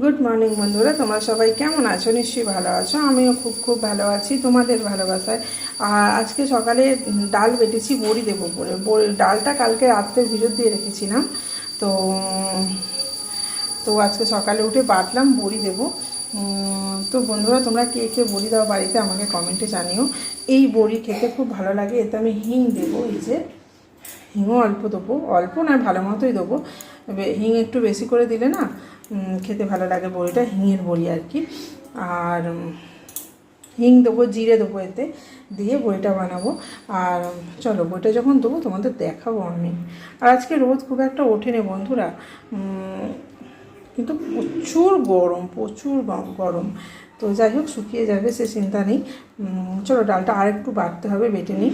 Good morning বন্ধুরা, তোমরা সবাই কেমন আছো? নিশ্চয়ই ভালো আছো। আমিও খুব খুব ভালো আছি তোমাদের ভালোবাসায়। আজকে সকালে ডাল বেটেছি বড়ি দেবো বলে। ডালটা কালকে রাত্রে ভিজত দিয়ে রেখেছিলাম। তো তো আজকে সকালে উঠে বাটলাম, বড়ি দেবো। তো বন্ধুরা, তোমরা কে কে বড়ি দাও বাড়িতে আমাকে কমেন্টে জানিও। এই বড়ি খেতে খুব ভালো লাগে। এতে আমি হিং দেবো, এই যে হিংও অল্প দেবো, অল্প না ভালো মতোই দেবো। হিং একটু বেশি করে দিলে না খেতে ভালো লাগে বড়িটা, হিঙের বড়ি আর কি। আর হিং দেবো, জিরে দেবো এতে, দিয়ে বড়িটা বানাবো। আর চলো বড়িটা যখন দেবো তোমাদের দেখাবো আমি। আর আজকে রোদ খুব একটা ওঠেনি বন্ধুরা, কিন্তু প্রচুর গরম, প্রচুর গরম। তো যাই হোক, শুকিয়ে যাবে, সে চিন্তা নেই। চলো ডালটা আর একটু বাটতে হবে, বেটে নিই।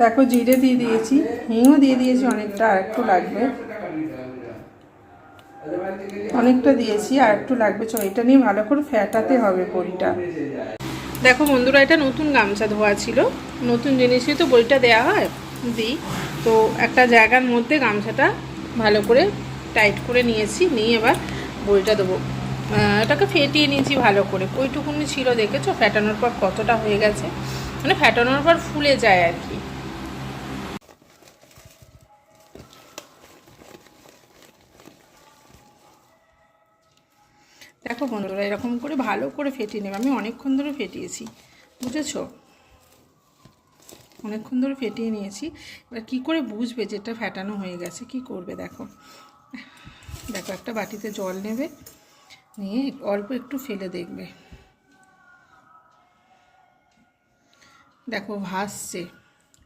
দেখো জিরে দিয়ে দিয়েছি, হিংও দিয়ে দিয়েছি অনেকটা, আর একটু লাগবে, অনেকটা দিয়েছি, আর একটু লাগবে। চলো এটা নিয়ে ভালো করে ফেটাতে হবে বড়িটা। দেখো বন্ধুরা, এটা নতুন গামছা ধোয়া ছিল, নতুন জিনিসই তো বড়িটা দেওয়া হয়, দিই। তো একটা জায়গার মধ্যে গামছাটা ভালো করে টাইট করে নিয়েছি, নিয়ে এবার বড়িটা দেবো। এটাকে ফেটিয়ে নিয়েছি ভালো করে, ওইটুকুনি ছিল, দেখেছো ফেটানোর পর কতটা হয়ে গেছে, মানে ফেটানোর পর ফুলে যায় আর কি। দেখো বন্ধুরা, এরকম করে ভালো করে ফেটিয়ে নেবে। আমি অনেকক্ষণ ধরে ফেটিয়েছি, বুঝেছো, অনেকক্ষণ ধরে ফেটিয়ে নিয়েছি। এবার কী করে বুঝবে যে এটা ফেটানো হয়ে গেছে? কি করবে দেখো, দেখো একটা বাটিতে জল নেবে, নিয়ে অল্প একটু ফেলে দেখবে, দেখো ভাসছে,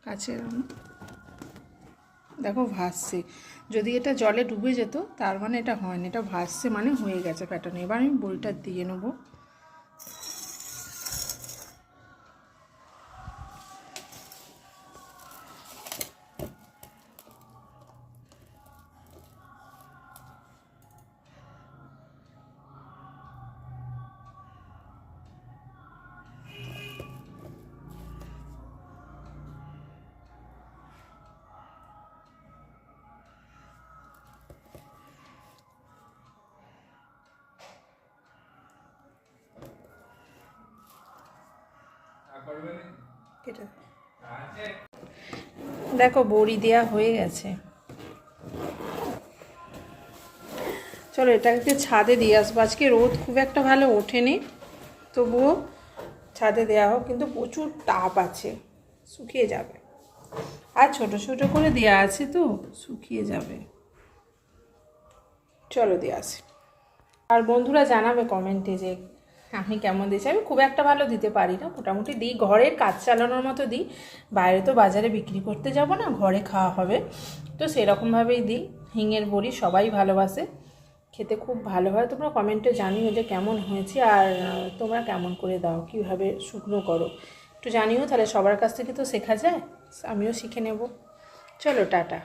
কাছে দেখো ভাসছে। যদি এটা জলে ডুবে যেত তার মানে এটা হয়নি, এটা ভাসছে মানে হয়ে গেছে ফেটানো। এবার আমি বড়িটা দিয়ে নেবো। দেখো বড়ি দেওয়া হয়ে গেছে। চলো এটাকে ছাদে দিয়ে আসবো। আজকে রোদ খুব একটা ভালো ওঠেনি, তবুও ছাদে দেওয়া হোক, কিন্তু প্রচুর তাপ আছে, শুকিয়ে যাবে। আর ছোট ছোট করে দেওয়া আছে তো শুকিয়ে যাবে। চলো দিয়ে আসি। আর বন্ধুরা জানাবে কমেন্টে যে আমি কেমন দিয়েছি। আমি খুব একটা ভালো দিতে পারি না, মোটামুটি দিই, ঘরের কাজ চালানোর মতো দিই। বাইরে তো বাজারে বিক্রি করতে যাব না, ঘরে খাওয়া হবে, তো সেরকমভাবেই দিই। হিঙের বড়ি সবাই ভালোবাসে, খেতে খুব ভালো হয়। তোমরা কমেন্টে জানিও যে কেমন হয়েছে, আর তোমরা কেমন করে দাও, কীভাবে শুকনো করো একটু জানিও, তাহলে সবার কাছ থেকে তো শেখা যায়, আমিও শিখে নেব। চলো টাটা।